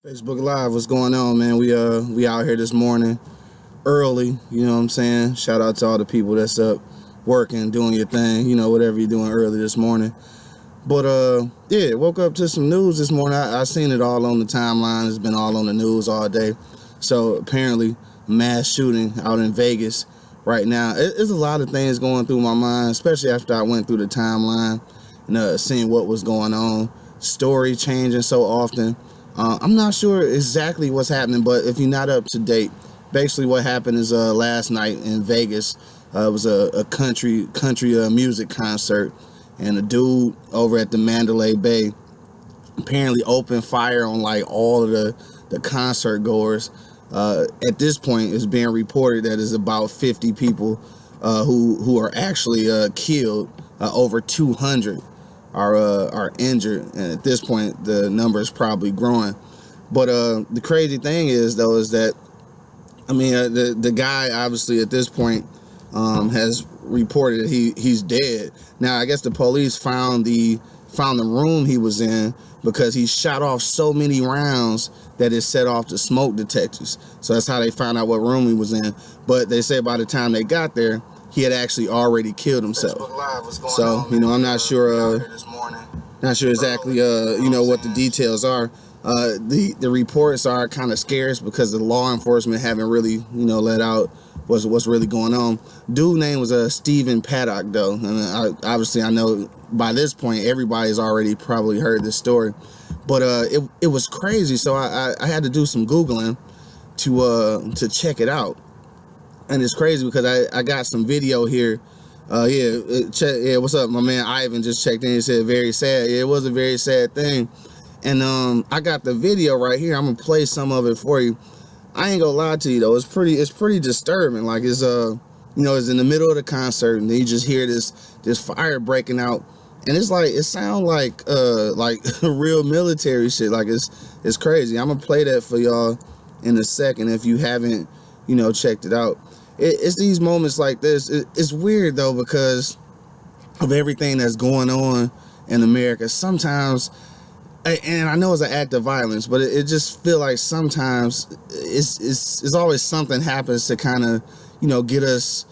Facebook Live, what's going on, man? We out here this morning early, you know what I'm saying? Shout out to all the people that's up working, doing your thing, you know, whatever you're doing early this morning. But yeah, woke up to some news this morning. I seen it all on the timeline. It's been all on the news all day. So apparently, mass shooting out in Vegas right now. There's a lot of things going through my mind, especially after I went through the timeline and seeing what was going on. Story changing so often. I'm not sure exactly what's happening, but if you're not up to date, basically what happened is last night in Vegas, it was a country music concert, and a dude over at the Mandalay Bay apparently opened fire on like all of the concert goers. At this point, it's being reported that there's about 50 people who are actually killed. Over 200 are injured, and at this point the number is probably growing. But the crazy thing is that the guy obviously at this point has reported that he's dead. Now I guess the police found the room he was in because he shot off so many rounds that it set off the smoke detectors. So that's how they found out what room he was in. But they say by the time they got there, he had actually already killed himself. So, I'm not sure exactly, what the details are. The reports are kind of scarce because the law enforcement haven't really, let out what's really going on. Dude's name was Stephen Paddock, though. And obviously, I know by this point, everybody's already probably heard this story. But it was crazy. So I had to do some Googling to check it out. And it's crazy because I got some video here. What's up? My man Ivan just checked in. He said very sad. Yeah, it was a very sad thing. And I got the video right here. I'm gonna play some of it for you. I ain't gonna lie to you though. It's pretty disturbing. Like it's it's in the middle of the concert and then you just hear this fire breaking out. And it's like it sounds like real military shit. Like it's crazy. I'm gonna play that for y'all in a second if you haven't checked it out. It's these moments like this. It's weird though because of everything that's going on in America. Sometimes, and I know it's an act of violence, but it just feel like sometimes it's always something happens to kind of get us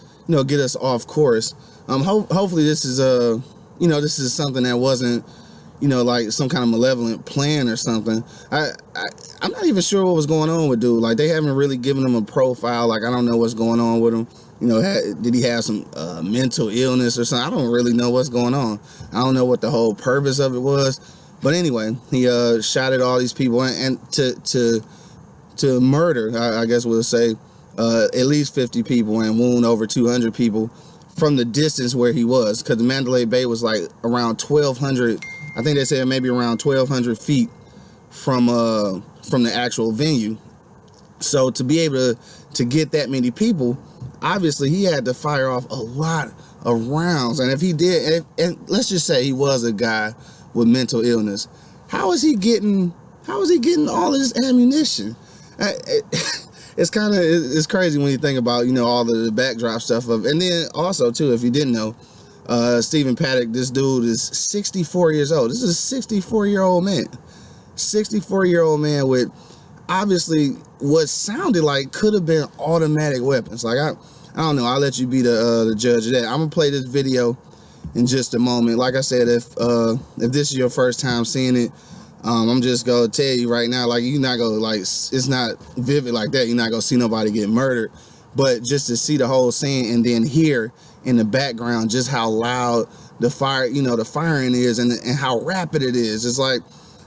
off course. Hopefully this is this is something that wasn't like some kind of malevolent plan or something. I'm not even sure what was going on with dude. Like they haven't really given him a profile. Like I don't know what's going on with him. Did he have some mental illness or something? I don't really know what's going on. I don't know what the whole purpose of it was. But anyway, he shot at all these people and to murder, I guess we'll say, at least 50 people and wound over 200 people from the distance where he was. Because the Mandalay Bay was like around 1,200. I think they said maybe around 1,200 feet from the actual venue. So to be able to get that many people, obviously he had to fire off a lot of rounds. And if he did, and let's just say he was a guy with mental illness, how is he getting all of this ammunition? It's crazy when you think about all of the backdrop stuff of, and then also too, if you didn't know, Stephen Paddock, this dude is 64 years old. This is a 64-year-old man. 64-year-old man with obviously what sounded like could have been automatic weapons. Like I don't know. I'll let you be the judge of that. I'm gonna play this video in just a moment. Like I said, if this is your first time seeing it, I'm just gonna tell you right now, like you're not gonna it's not vivid like that. You're not gonna see nobody get murdered, but just to see the whole scene and then hear in the background just how loud the fire, the firing is and how rapid it is. It's like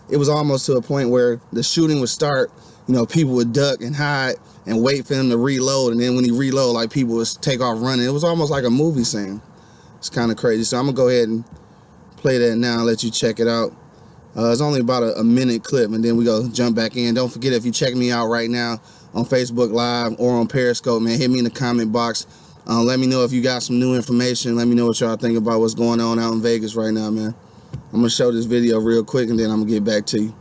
it was almost to a point where the shooting would start, people would duck and hide and wait for him to reload, and then when he reload, like people would take off running. It was almost like a movie scene. It's kind of crazy. So I'm gonna go ahead and play that now and let you check it out. It's only about a minute clip, and then we go jump back in. Don't forget, if you check me out right now on Facebook Live or on Periscope, man, hit me in the comment box. Let me know if you got some new information. Let me know what y'all think about what's going on out in Vegas right now, man. I'm gonna show this video real quick, and then I'm gonna get back to you.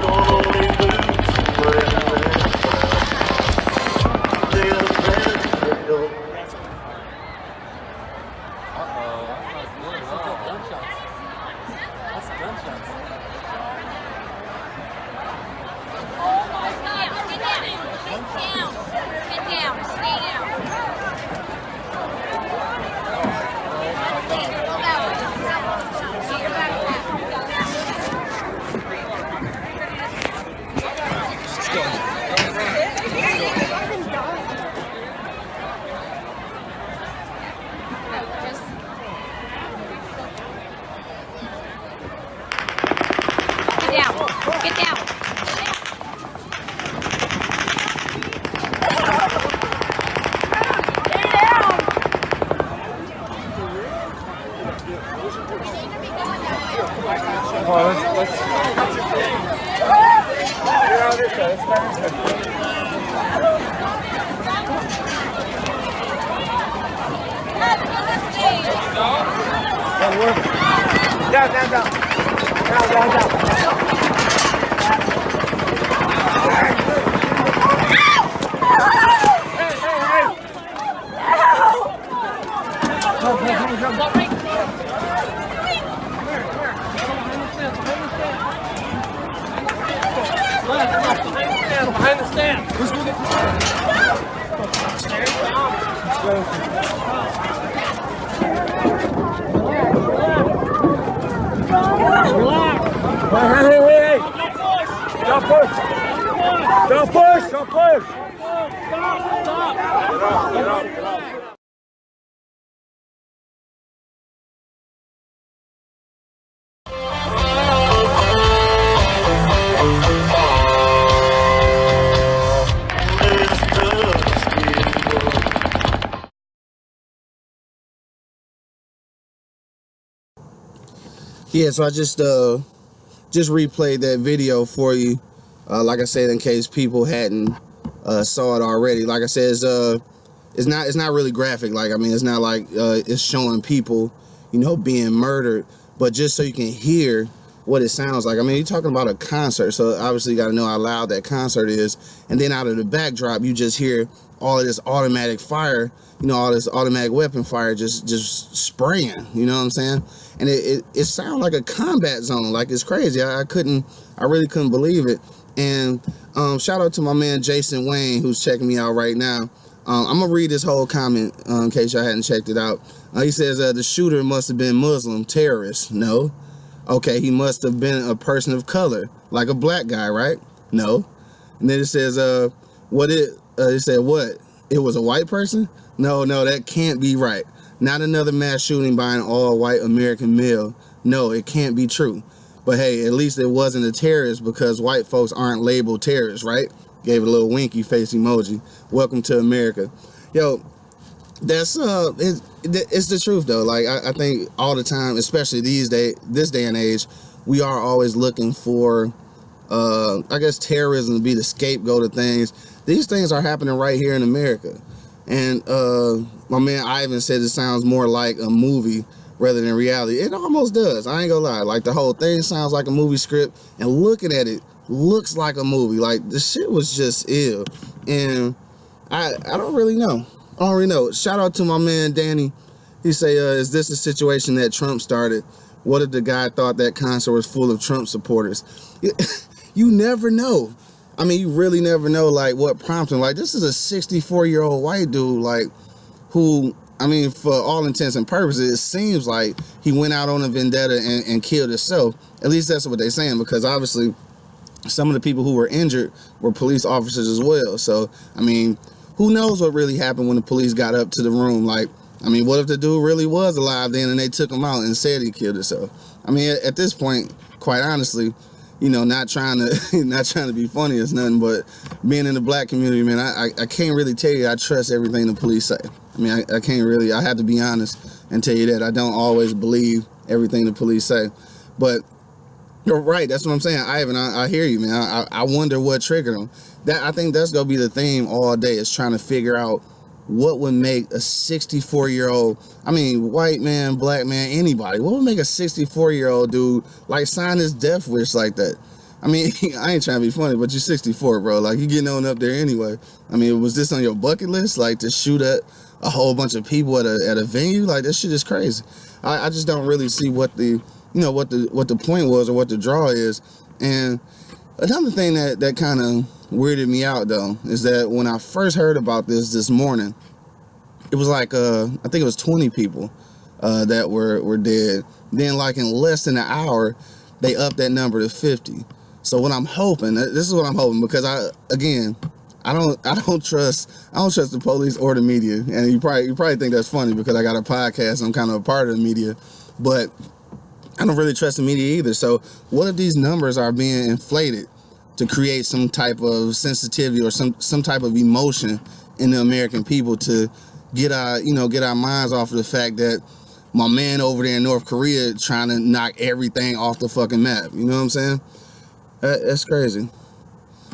Rolling the Get down. Behind the stand. Who's going to Relax. Hey. Don't push. Don't push. Don't push. Stop. Get up. Yeah, so I just replayed that video for you. Like I said, in case people hadn't saw it already. Like I said, it's not really graphic. Like, I mean, it's not like it's showing people, being murdered, but just so you can hear what it sounds like. I mean, you're talking about a concert, so obviously you got to know how loud that concert is. And then out of the backdrop, you just hear all of this automatic fire, all this automatic weapon fire just spraying, you know what I'm saying? And it sounds like a combat zone, like it's crazy. I really couldn't believe it. And shout out to my man Jason Wayne, who's checking me out right now. I'm gonna read this whole comment in case y'all hadn't checked it out. He says the shooter must have been Muslim terrorist. No. Okay, he must have been a person of color, like a black guy, right? No. And then it says it said what? It was a white person? No, that can't be right. Not another mass shooting by an all-white American male. No, it can't be true. But hey, at least it wasn't a terrorist, because white folks aren't labeled terrorists, right? Gave it a little winky face emoji. Welcome to America. Yo, that's it's the truth though. Like I think all the time, especially this day and age, we are always looking for I guess terrorism to be the scapegoat of things. These things are happening right here in America. And my man Ivan said it sounds more like a movie rather than reality. It almost does. I ain't gonna lie. Like, the whole thing sounds like a movie script, and looking at it looks like a movie. Like, the shit was just ill. And I don't really know. Shout out to my man Danny. He say, is this a situation that Trump started? What if the guy thought that concert was full of Trump supporters? You never know. I mean, you really never know, like, what prompted him. Like, this is a 64-year-old white dude, like, who, I mean, for all intents and purposes, it seems like he went out on a vendetta and killed himself. At least that's what they're saying, because obviously some of the people who were injured were police officers as well. So, I mean, who knows what really happened when the police got up to the room? Like, I mean, what if the dude really was alive then and they took him out and said he killed himself? I mean, at this point, quite honestly, not trying to be funny, it's nothing, but being in the black community, man, I can't really tell you I trust everything the police say. I mean, I can't really, I have to be honest and tell you that I don't always believe everything the police say. But you're right, that's what I'm saying, Ivan. I hear you, man. I wonder what triggered him. I think that's gonna be the theme all day, is trying to figure out what would make a 64-year-old, I mean, white man, black man, anybody, what would make a 64-year-old dude, like, sign his death wish like that? I mean, I ain't trying to be funny, but you're 64, bro. Like, you getting on up there anyway. I mean, was this on your bucket list, like, to shoot at a whole bunch of people at a venue. Like, that shit is crazy. I just don't really see what the what the point was or what the draw is. And another thing that kind of weirded me out though is that when I first heard about this morning, it was like I think it was 20 people that were dead. Then like in less than an hour, they upped that number to 50. So what I'm hoping, this is what I'm hoping, because I don't trust the police or the media. And you probably think that's funny because I got a podcast, I'm kind of a part of the media, but I don't really trust the media either. So what if these numbers are being inflated to create some type of sensitivity or some type of emotion in the American people to get our minds off of the fact that my man over there in North Korea trying to knock everything off the fucking map. You know what I'm saying? That's crazy.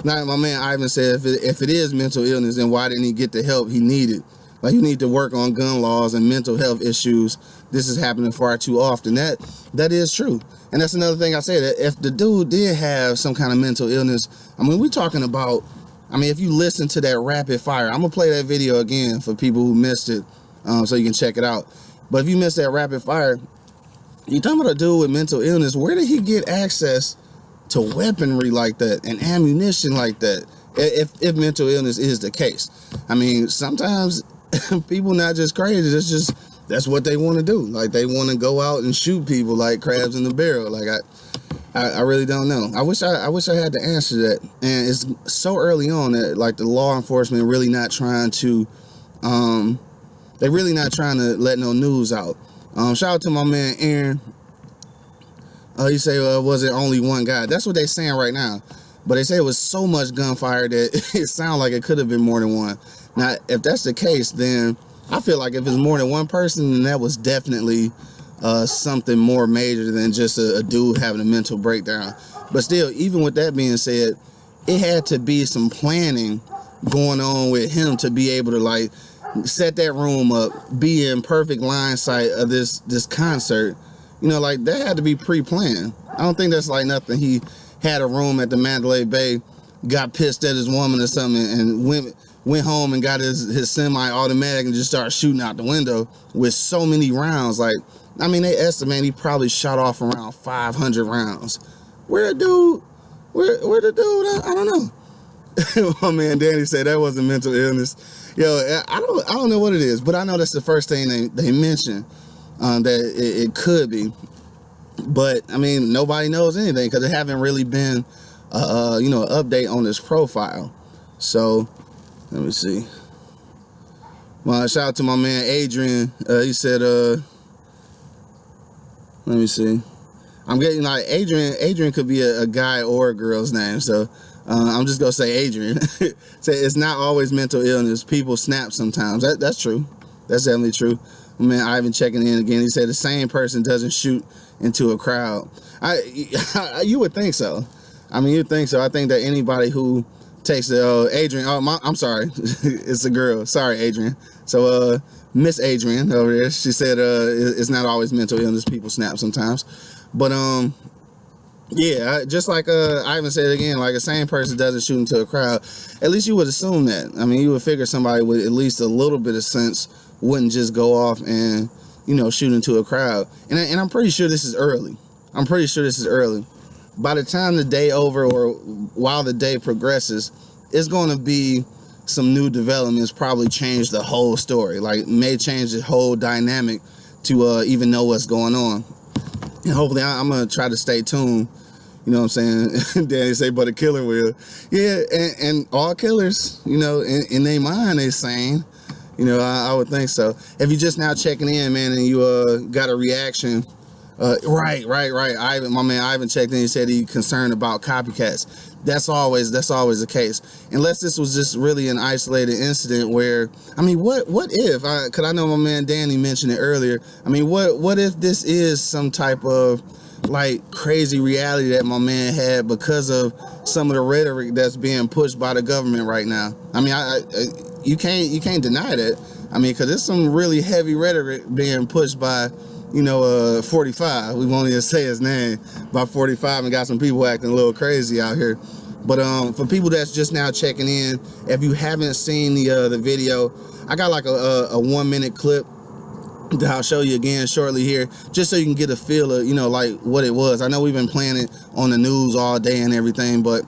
Now, my man Ivan said, if it is mental illness, then why didn't he get the help he needed? Like, you need to work on gun laws and mental health issues. This is happening far too often. That is true. And that's another thing I said. If the dude did have some kind of mental illness, I mean, we're talking about, if you listen to that rapid fire, I'm going to play that video again for people who missed it so you can check it out. But if you missed that rapid fire, you're talking about a dude with mental illness. Where did he get access to weaponry like that and ammunition like that, if mental illness is the case? I mean, sometimes people not just crazy, that's what they want to do. Like, they want to go out and shoot people like crabs in the barrel. Like, I really don't know. I wish I had the answer to that. And it's so early on that, like, the law enforcement really not trying to they're really not trying to let no news out. Shout out to my man Aaron. He say, was it only one guy? That's what they're saying right now. But they say it was so much gunfire that it sounded like it could have been more than one. Now, if that's the case, then I feel like if it's more than one person, then that was definitely something more major than just a dude having a mental breakdown. But still, even with that being said, it had to be some planning going on with him to be able to, like, set that room up, be in perfect line sight of this concert. Like, that had to be pre-planned. I don't think that's like nothing. He had a room at the Mandalay Bay, got pissed at his woman or something, and went home and got his semi-automatic and just started shooting out the window with so many rounds. Like, they estimate he probably shot off around 500 rounds. Where the dude? I don't know. My man Danny said that wasn't mental illness. Yo, I don't know what it is, but I know that's the first thing they mentioned. That it could be, but nobody knows anything because there haven't really been an update on his profile. So let me see. Shout out to my man Adrian. He said, let me see. I'm getting like Adrian could be a guy or a girl's name, so I'm just gonna say Adrian. Say it's not always mental illness. People snap sometimes. That's true. That's definitely true. Man, Ivan checking in again. He said the same person doesn't shoot into a crowd. You would think so. You'd think so. I think that anybody who takes the Adrian. I'm sorry, it's a girl. Sorry, Adrian. So Miss Adrian over there, she said it's not always mental illness. People snap sometimes, but yeah, just like Ivan said again, like the same person doesn't shoot into a crowd. At least you would assume that. You would figure somebody with at least a little bit of sense wouldn't just go off and shoot into a crowd. And I'm pretty sure this is early. By the time the day over or while the day progresses, it's going to be some new developments, probably change the whole story, like may change the whole dynamic to even know what's going on. And hopefully I'm going to try to stay tuned. You know what I'm saying? Danny say, but a killer will. Yeah, and all killers, in their mind, they sane. I would think so. If you're just now checking in, man, and you got a reaction, right. My man Ivan checked in. He said he's concerned about copycats. That's always the case. Unless this was just really an isolated incident where, what if? Because I know my man Danny mentioned it earlier. What if this is some type of like crazy reality that my man had because of some of the rhetoric that's being pushed by the government right now? You can't deny that. Because there's some really heavy rhetoric being pushed by, 45. We won't even say his name, by 45, and got some people acting a little crazy out here. But for people that's just now checking in, if you haven't seen the video, I got like a 1 minute clip that I'll show you again shortly here, just so you can get a feel of, you know, like what it was. I know we've been playing it on the news all day and everything, but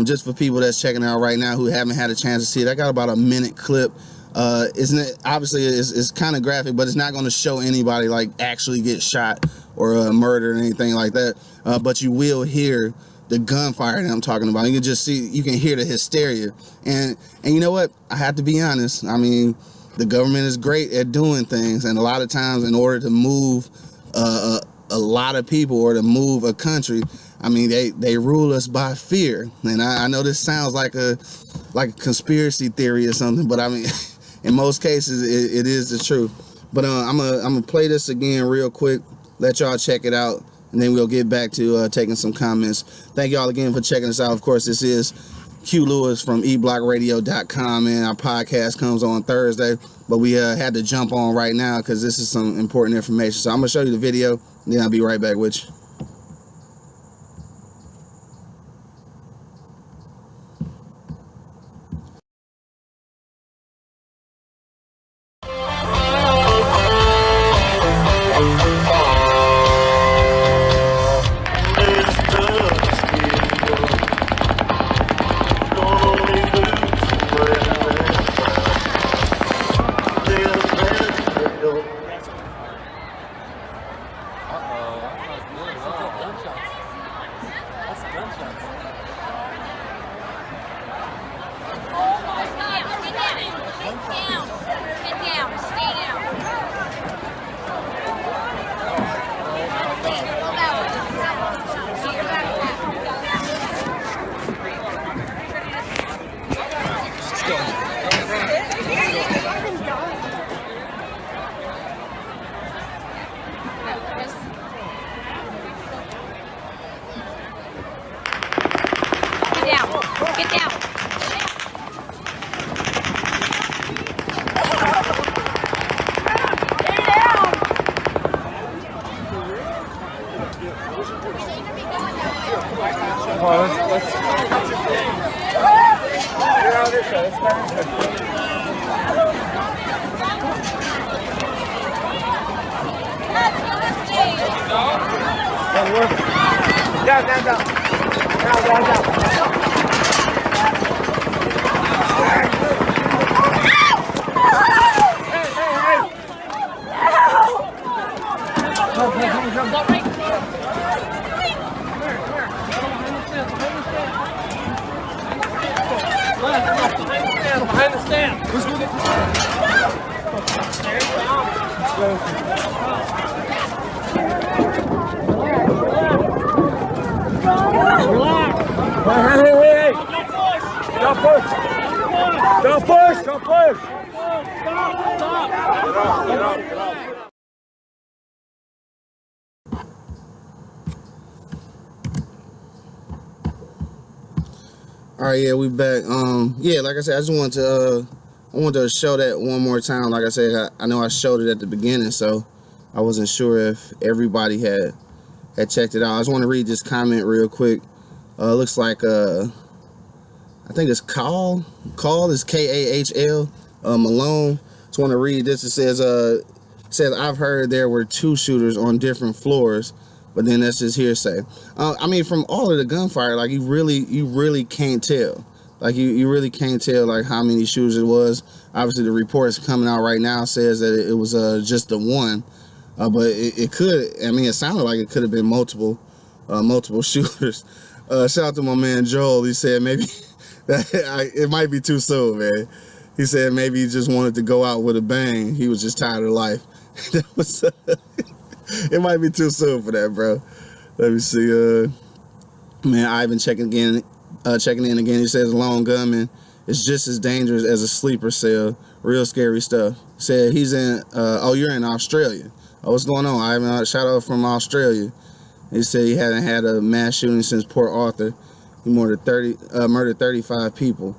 just for people that's checking out right now who haven't had a chance to see it, I got about a minute clip. Isn't it? Obviously, it's kind of graphic, but it's not going to show anybody like actually get shot or murdered or anything like that. But you will hear the gunfire that I'm talking about. You can just see, you can hear the hysteria. And you know what? I have to be honest. I mean, the government is great at doing things, and a lot of times, in order to move a lot of people or to move a country, I mean, they rule us by fear. And I know this sounds like a conspiracy theory or something, but I mean, in most cases, it is the truth. But I'm gonna play this again real quick, let y'all check it out, and then we'll get back to taking some comments. Thank y'all again for checking us out. Of course, this is Q Lewis from eblockradio.com, and our podcast comes on Thursday, but we had to jump on right now because this is some important information. So I'm gonna show you the video, and then I'll be right back with you. Get down. Let's get out of this side. Down. Behind the stand. Who's going to get this? Relax. Hey. Don't push. Don't push. Stop. Get up. All right, yeah, we back. Yeah, like I said, I just wanted to show that one more time. Like I said, I know I showed it at the beginning, so I wasn't sure if everybody had checked it out. I just want to read this comment real quick. Looks like I think it's Call is Kahl, Malone. Just want to read this. It says I've heard there were 2 shooters on different floors, but then that's just hearsay. I mean, from all of the gunfire, like you really can't tell. Like you really can't tell like how many shooters it was. Obviously, the reports coming out right now says that it was just the one, but it could. I mean, it sounded like it could have been multiple shooters. Shout out to my man Joel. He said maybe it might be too soon, man. He said maybe he just wanted to go out with a bang. He was just tired of life. That was. It might be too soon for that, bro. Let me see. Man, Ivan checking in again. He says lone gunman is just as dangerous as a sleeper cell. Real scary stuff. Said he's in. You're in Australia. Oh, what's going on, Ivan? Shout out from Australia. He said he hadn't had a mass shooting since Port Arthur. He murdered 35 people.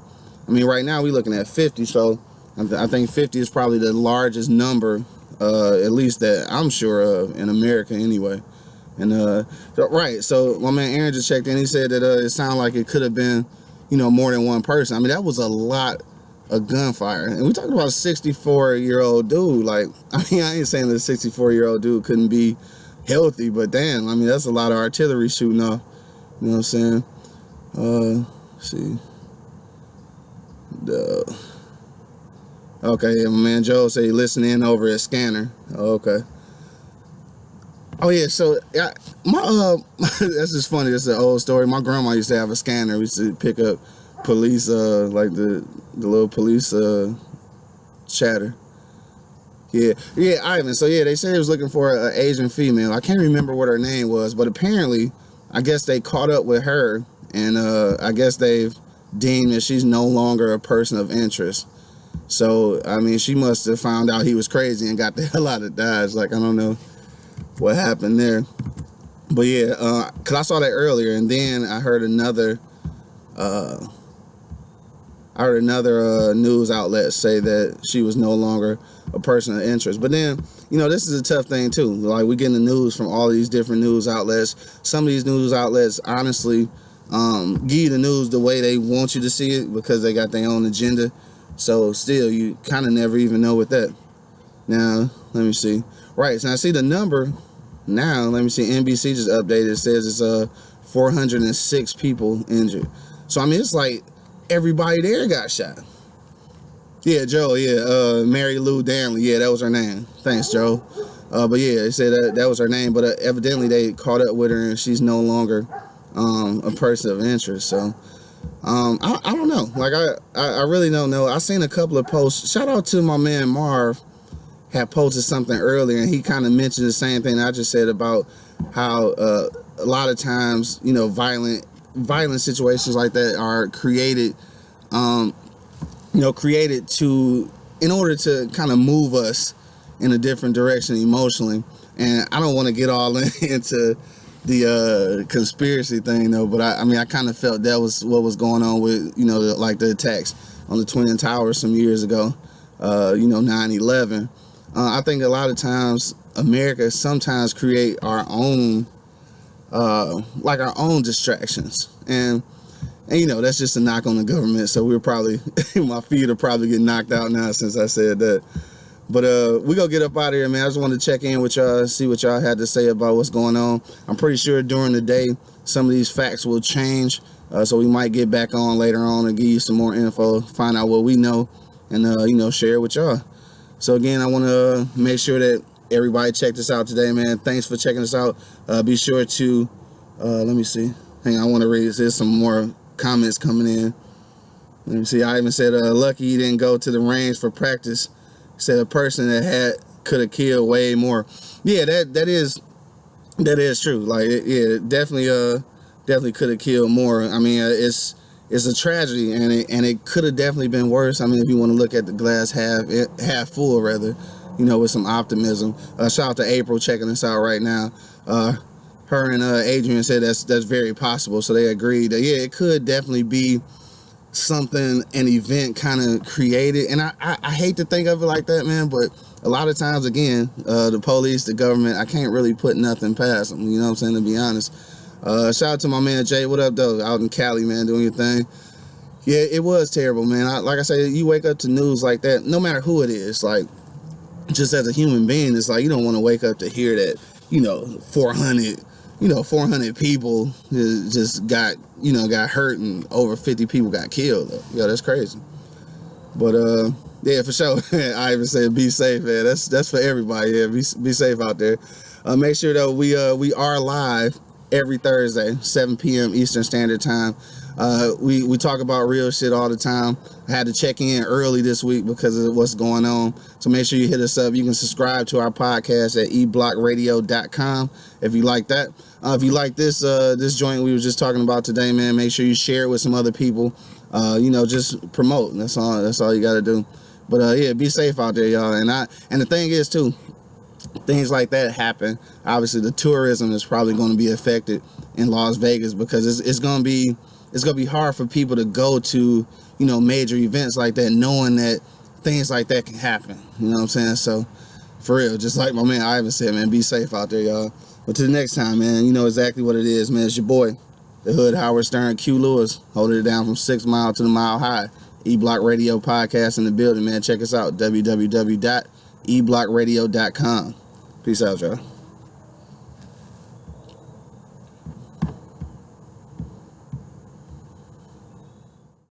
I mean, right now we're looking at 50. So I think 50 is probably the largest number. At least that I'm sure of in America anyway. And right, so my man Aaron just checked in. He said that it sounded like it could have been, more than one person. I mean, that was a lot of gunfire. And we talking about a 64-year-old dude. Like, I mean, I ain't saying that a 64-year-old dude couldn't be healthy, but damn, I mean, that's a lot of artillery shooting off. You know what I'm saying? Let's see. Okay, yeah, my man Joe said he listened in over at Scanner. Okay. Oh yeah, so yeah, that's just funny. It's an old story. My grandma used to have a scanner. We used to pick up police, like the little police chatter. Yeah, Ivan. So yeah, they said he was looking for an Asian female. I can't remember what her name was, but apparently, I guess they caught up with her, and I guess they've deemed that she's no longer a person of interest. So I mean, she must have found out he was crazy and got the hell out of Dodge. Like, I don't know what happened there, but yeah, cause I saw that earlier, and then I heard another news outlet say that she was no longer a person of interest. But then, this is a tough thing too. Like, we getting the news from all these different news outlets. Some of these news outlets honestly give you the news the way they want you to see it because they got their own agenda. So still, you kind of never even know with that. Now, let me see. Right, so I see the number now. Let me see. NBC just updated. It says it's 406 people injured. So, I mean, it's like everybody there got shot. Yeah, Joe, yeah. Mary Lou Danley. Yeah, that was her name. Thanks, Joe. But yeah, they said that was her name. But evidently they caught up with her and she's no longer a person of interest. So, I don't know. Like, I really don't know. I seen a couple of posts. Shout out to my man Marv. Had posted something earlier, and he kind of mentioned the same thing I just said about how a lot of times, violent situations like that are created, created in order to kind of move us in a different direction emotionally. And I don't want to get all into the conspiracy thing though, but I kind of felt that was what was going on with, the attacks on the Twin Towers some years ago, 9/11. I think a lot of times America sometimes create our own distractions, and that's just a knock on the government. So we're probably my feet are probably getting knocked out now since I said that. But we gonna get up out of here, man. I just wanted to check in with y'all, see what y'all had to say about what's going on. I'm pretty sure during the day some of these facts will change, so we might get back on later on and give you some more info, find out what we know, and share it with y'all. So again, I want to make sure that everybody check this out today, man. Thanks for checking us out. Be sure to, let me see. Hang on, I want to read. There's some more comments coming in. Let me see. I even said, lucky he didn't go to the range for practice. He said a person that could have killed way more. Yeah, that is true. Like, definitely could have killed more. I mean, it's a tragedy, and it could have definitely been worse. I mean, if you want to look at the glass half full, rather, with some optimism. Shout out to April checking us out right now. Her and Adrian said that's very possible, so they agreed that it could definitely be something, an event kind of created. And I hate to think of it like that, man, but a lot of times, again, the police, the government, I can't really put nothing past them. You know what I'm saying? To be honest. Shout out to my man Jay. What up, though? Out in Cali, man, doing your thing. Yeah, it was terrible, man. Like I said, you wake up to news like that, no matter who it is. Like, just as a human being, it's like you don't want to wake up to hear that 400 people just got hurt and over 50 people got killed. Yeah, that's crazy. But yeah, for sure. I even said be safe, man. That's for everybody. Yeah, be safe out there. Make sure though we are live every Thursday, 7 p.m. Eastern Standard Time. We talk about real shit all the time. I had to check in early this week because of what's going on. So make sure you hit us up. You can subscribe to our podcast at eblockradio.com if you like that. If you like this joint we were just talking about today, man, make sure you share it with some other people. Just promote. That's all you got to do. But yeah, be safe out there, y'all. And the thing is too, things like that happen. Obviously, the tourism is probably going to be affected in Las Vegas because it's going to be hard for people to go to major events like that, knowing that things like that can happen. You know what I'm saying? So for real, just like my man Ivan said, man, be safe out there, y'all. But to the next time, man, you know exactly what it is, man. It's your boy, the Hood Howard Stern, Q Lewis, holding it down from 6 Mile to the Mile High. E-Block Radio Podcast in the building, man. Check us out, www.eblockradio.com. Peace out, y'all.